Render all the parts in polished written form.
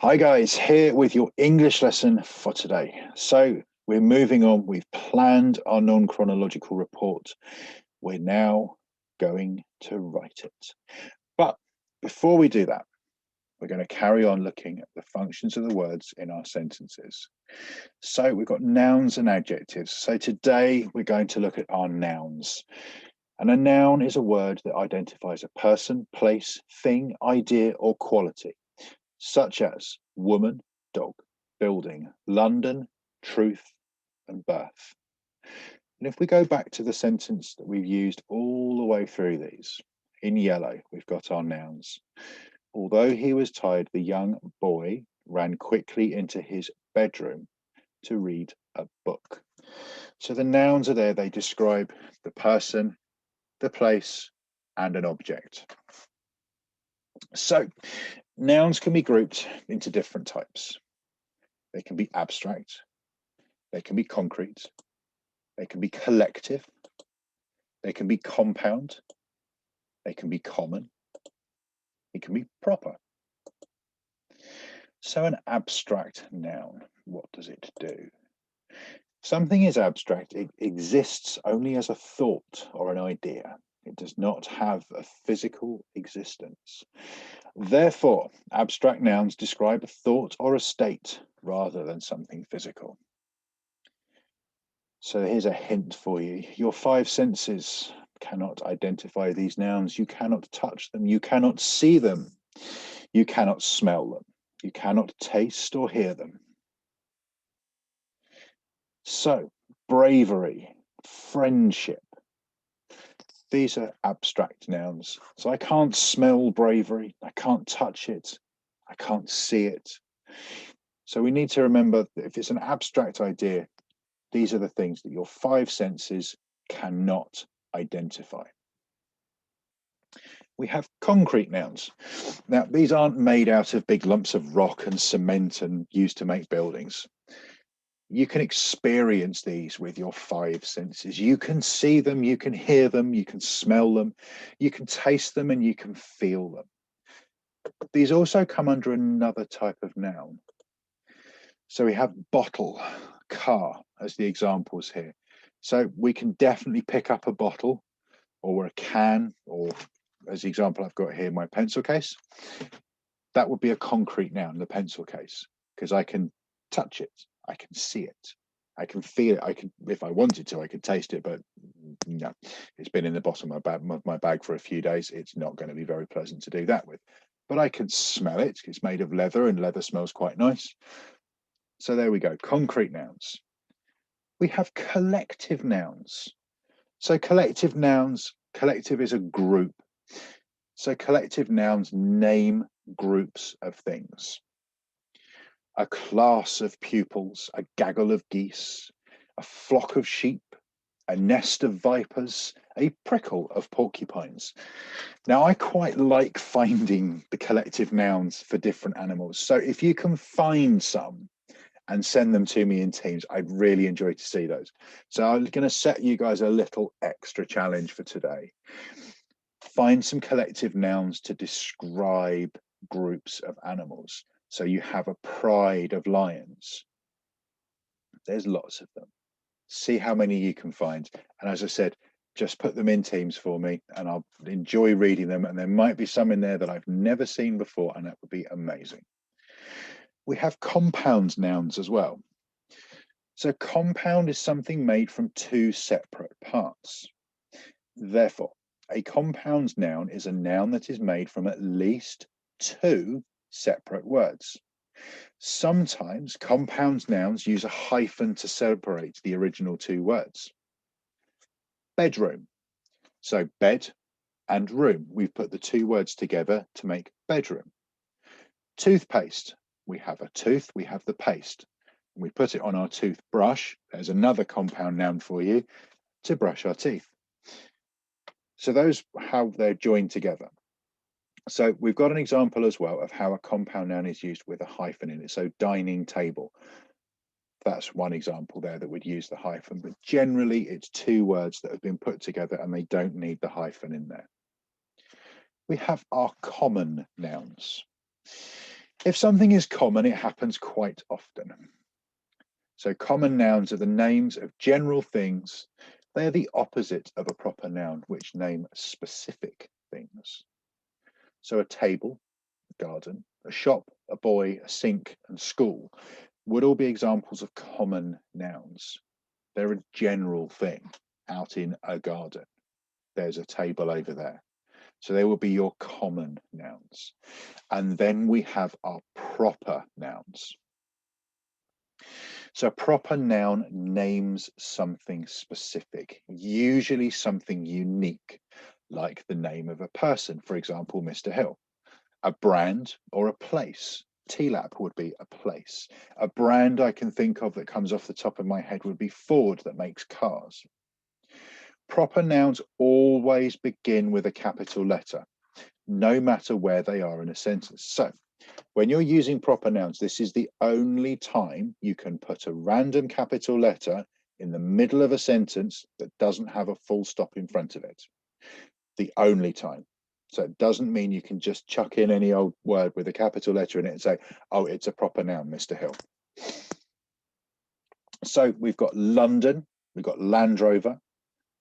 Hi guys, here with your English lesson for today. So we're moving on. We've planned our non-chronological report. We're now going to write it. But before we do that, we're going to carry on looking at the functions of the words in our sentences. So we've got nouns and adjectives. So today we're going to look at our nouns. And a noun is a word that identifies a person, place, thing, idea, or quality, such as woman, dog, building, London, truth, and birth. And if we go back to the sentence that we've used all the way through these, in yellow, we've got our nouns. Although he was tired, the young boy ran quickly into his bedroom to read a book. So the nouns are there, they describe the person, the place, and an object. So nouns can be grouped into different types. They can be abstract, they can be concrete, they can be collective, they can be compound, they can be common, it can be proper. So an abstract noun, what does it do? Something is abstract, it exists only as a thought or an idea. It does not have a physical existence. Therefore, abstract nouns describe a thought or a state rather than something physical. So here's a hint for you. Your five senses cannot identify these nouns. You cannot touch them. You cannot see them. You cannot smell them. You cannot taste or hear them. So bravery, friendship, these are abstract nouns. So I can't smell bravery. I can't touch it. I can't see it. So we need to remember that if it's an abstract idea, these are the things that your five senses cannot identify. We have concrete nouns. Now, these aren't made out of big lumps of rock and cement and used to make buildings. You can experience these with your five senses. You can see them, you can hear them, you can smell them, you can taste them, and you can feel them. These also come under another type of noun. So we have bottle, car as the examples here. So we can definitely pick up a bottle or a can, or as the example I've got here, my pencil case. That would be a concrete noun, the pencil case, because I can touch it, I can see it, I can feel it. I can, if I wanted to, I could taste it, but no, it's been in the bottom of my bag for a few days. It's not going to be very pleasant to do that with. But I can smell it. It's made of leather, and leather smells quite nice. So there we go, concrete nouns. We have collective nouns. So collective nouns, collective is a group. So collective nouns name groups of things. A class of pupils, a gaggle of geese, a flock of sheep, a nest of vipers, a prickle of porcupines. Now, I quite like finding the collective nouns for different animals. So if you can find some and send them to me in teams, I'd really enjoy to see those. So I'm going to set you guys a little extra challenge for today. Find some collective nouns to describe groups of animals. So you have a pride of lions. There's lots of them. See how many you can find. And as I said, just put them in teams for me and I'll enjoy reading them. And there might be some in there that I've never seen before, and that would be amazing. We have compound nouns as well. So compound is something made from two separate parts. Therefore, a compound noun is a noun that is made from at least two separate words. Sometimes compound nouns use a hyphen to separate the original two words. Bedroom. So bed and room. We've put the two words together to make bedroom. Toothpaste. We have a tooth, we have the paste. We put it on our toothbrush. There's another compound noun for you, to brush our teeth. So those, how they're joined together. So we've got an example as well of how a compound noun is used with a hyphen in it. So dining table. That's one example there that would use the hyphen, but generally it's two words that have been put together and they don't need the hyphen in there. We have our common nouns. If something is common, it happens quite often. So common nouns are the names of general things. They are the opposite of a proper noun, which name specific things. So a table, a garden, a shop, a boy, a sink, and school would all be examples of common nouns. They're a general thing out in a garden. There's a table over there. So they will be your common nouns. And then we have our proper nouns. So a proper noun names something specific, usually something unique, like the name of a person, for example, Mr. Hill. A brand or a place. TLAP would be a place. A brand I can think of that comes off the top of my head would be Ford, that makes cars. Proper nouns always begin with a capital letter, no matter where they are in a sentence. So when you're using proper nouns, this is the only time you can put a random capital letter in the middle of a sentence that doesn't have a full stop in front of it. The only time. So it doesn't mean you can just chuck in any old word with a capital letter in it and say, oh, it's a proper noun, Mr. Hill. So we've got London, we've got Land Rover,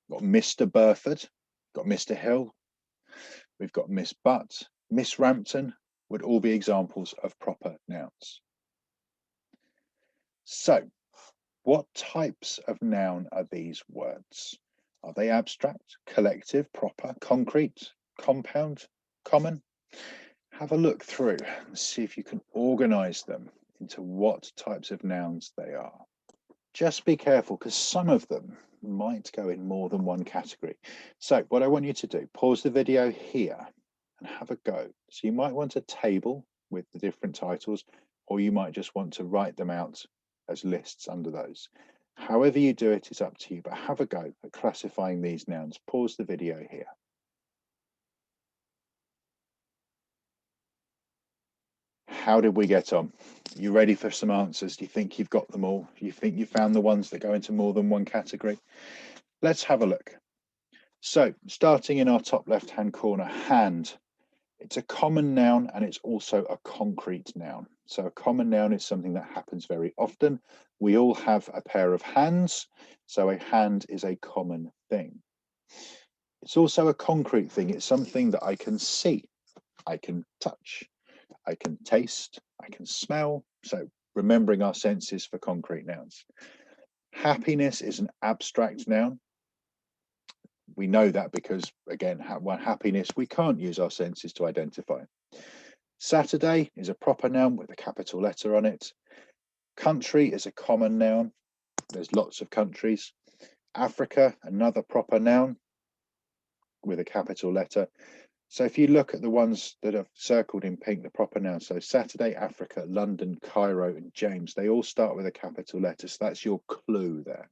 we've got Mr. Burford, we've got Mr. Hill, we've got Miss Butt, Miss Rampton would all be examples of proper nouns. So what types of noun are these words? Are they abstract, collective, proper, concrete, compound, common? Have a look through and see if you can organize them into what types of nouns they are. Just be careful because some of them might go in more than one category. So what I want you to do, pause the video here and have a go. So you might want a table with the different titles, or you might just want to write them out as lists under those. However you do it is up to you, but have a go at classifying these nouns. Pause the video here. How did we get on? You ready for some answers? Do you think you've got them all? You think you found the ones that go into more than one category? Let's have a look. So starting in our top left-hand corner, hand. It's a common noun and it's also a concrete noun. So a common noun is something that happens very often. We all have a pair of hands, so a hand is a common thing. It's also a concrete thing. It's something that I can see, I can touch, I can taste, I can smell. So remembering our senses for concrete nouns. Happiness is an abstract noun. We know that because, again, happiness, we can't use our senses to identify. Saturday is a proper noun with a capital letter on it. Country is a common noun. There's lots of countries. Africa, another proper noun with a capital letter. So if you look at the ones that are circled in pink, the proper nouns, so Saturday, Africa, London, Cairo, and James, they all start with a capital letter. So that's your clue there.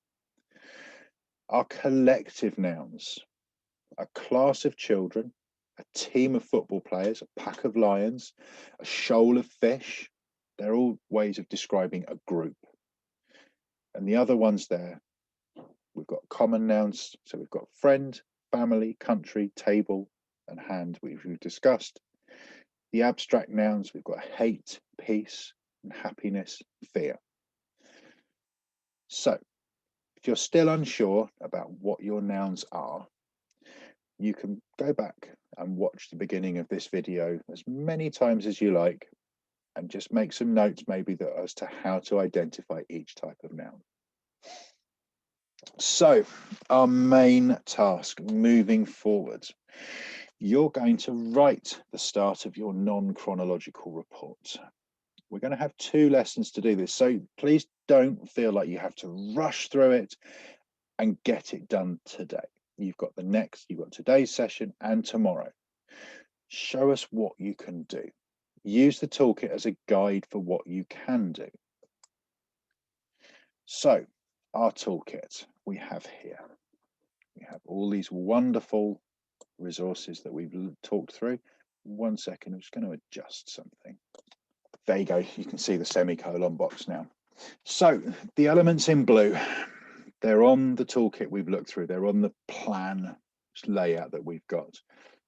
Our collective nouns, a class of children, a team of football players, a pack of lions, a shoal of fish. They're all ways of describing a group. And the other ones there, we've got common nouns. So we've got friend, family, country, table, and hand, which we've discussed. The abstract nouns, we've got hate, peace, and happiness, fear. So if you're still unsure about what your nouns are, you can go back and watch the beginning of this video as many times as you like and just make some notes maybe that as to how to identify each type of noun. So our main task moving forward, you're going to write the start of your non-chronological report. We're going to have 2 lessons to do this, so please don't feel like you have to rush through it and get it done today. You've got today's session and tomorrow. Show us what you can do. Use the toolkit as a guide for what you can do. So our toolkit we have here. We have all these wonderful resources that we've talked through. 1 second, I'm just going to adjust something. There you go. You can see the semicolon box now. So the elements in blue, they're on the toolkit we've looked through. They're on the plan layout that we've got.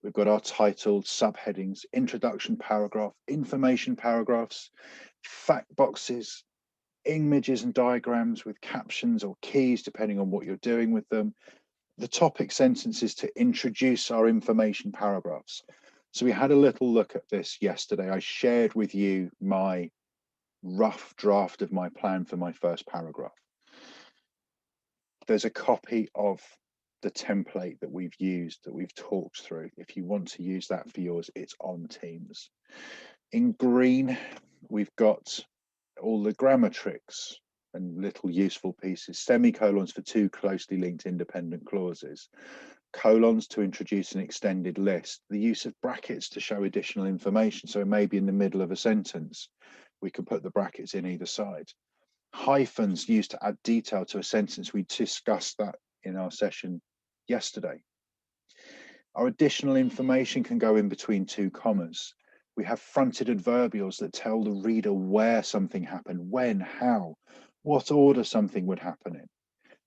We've got our title, subheadings, introduction paragraph, information paragraphs, fact boxes, images and diagrams with captions or keys, depending on what you're doing with them. The topic sentences to introduce our information paragraphs. So we had a little look at this yesterday. I shared with you my rough draft of my plan for my first paragraph. There's a copy of the template that we've used, that we've talked through. If you want to use that for yours, it's on Teams. In green, we've got all the grammar tricks and little useful pieces, semicolons for two closely linked independent clauses, colons to introduce an extended list, the use of brackets to show additional information. So maybe in the middle of a sentence, we can put the brackets in either side. Hyphens used to add detail to a sentence. We discussed that in our session yesterday. Our additional information can go in between two commas. We have fronted adverbials that tell the reader where something happened, when, how, what order something would happen in.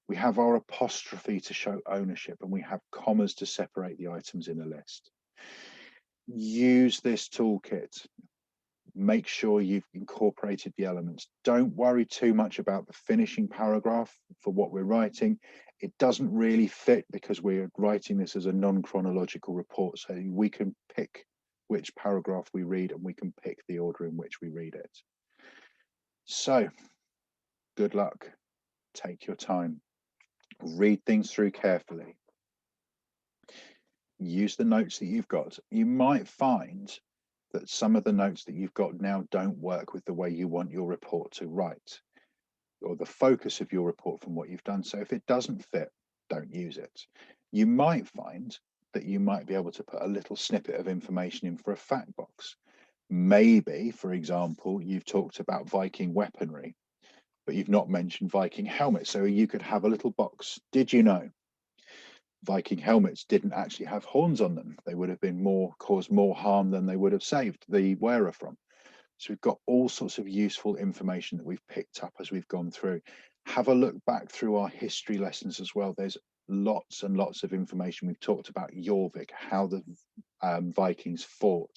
We have our apostrophe to show ownership, and we have commas to separate the items in a list. Use this toolkit. Make sure you've incorporated the elements. Don't worry too much about the finishing paragraph for what we're writing. It doesn't really fit because we're writing this as a non-chronological report, so we can pick which paragraph we read and we can pick the order in which we read it. So, good luck. Take your time. Read things through carefully. Use the notes that you've got. You might find that some of the notes that you've got now don't work with the way you want your report to write, or the focus of your report from what you've done. So if it doesn't fit, don't use it. You might find that you might be able to put a little snippet of information in for a fact box. Maybe, for example, you've talked about Viking weaponry, but you've not mentioned Viking helmets. So you could have a little box. Did you know Viking helmets didn't actually have horns on them? They would have been caused more harm than they would have saved the wearer from. So we've got all sorts of useful information that we've picked up as we've gone through. Have a look back through our history lessons as well. There's lots and lots of information. We've talked about Jorvik, how the Vikings fought,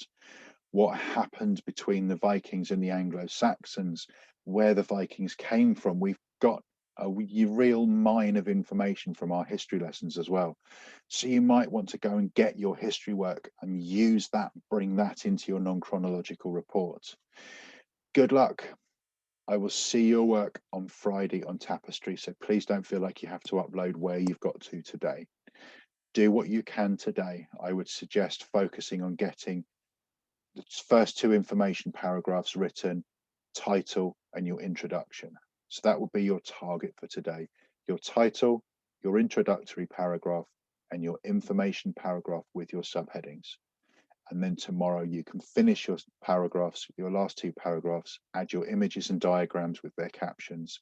what happened between the Vikings and the Anglo-Saxons, where the Vikings came from. We've got a real mine of information from our history lessons as well. So you might want to go and get your history work and use that, bring that into your non-chronological report. Good luck. I will see your work on Friday on Tapestry, so please don't feel like you have to upload where you've got to today. Do what you can today. I would suggest focusing on getting the first two information paragraphs written, title, and your introduction. So that will be your target for today. Your title, your introductory paragraph, and your information paragraph with your subheadings. And then tomorrow you can finish your paragraphs, your last two paragraphs, add your images and diagrams with their captions,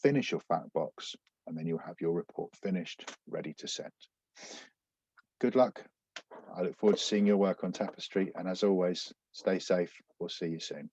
finish your fact box, and then you'll have your report finished, ready to send. Good luck. I look forward to seeing your work on Tapestry. And as always, stay safe. We'll see you soon.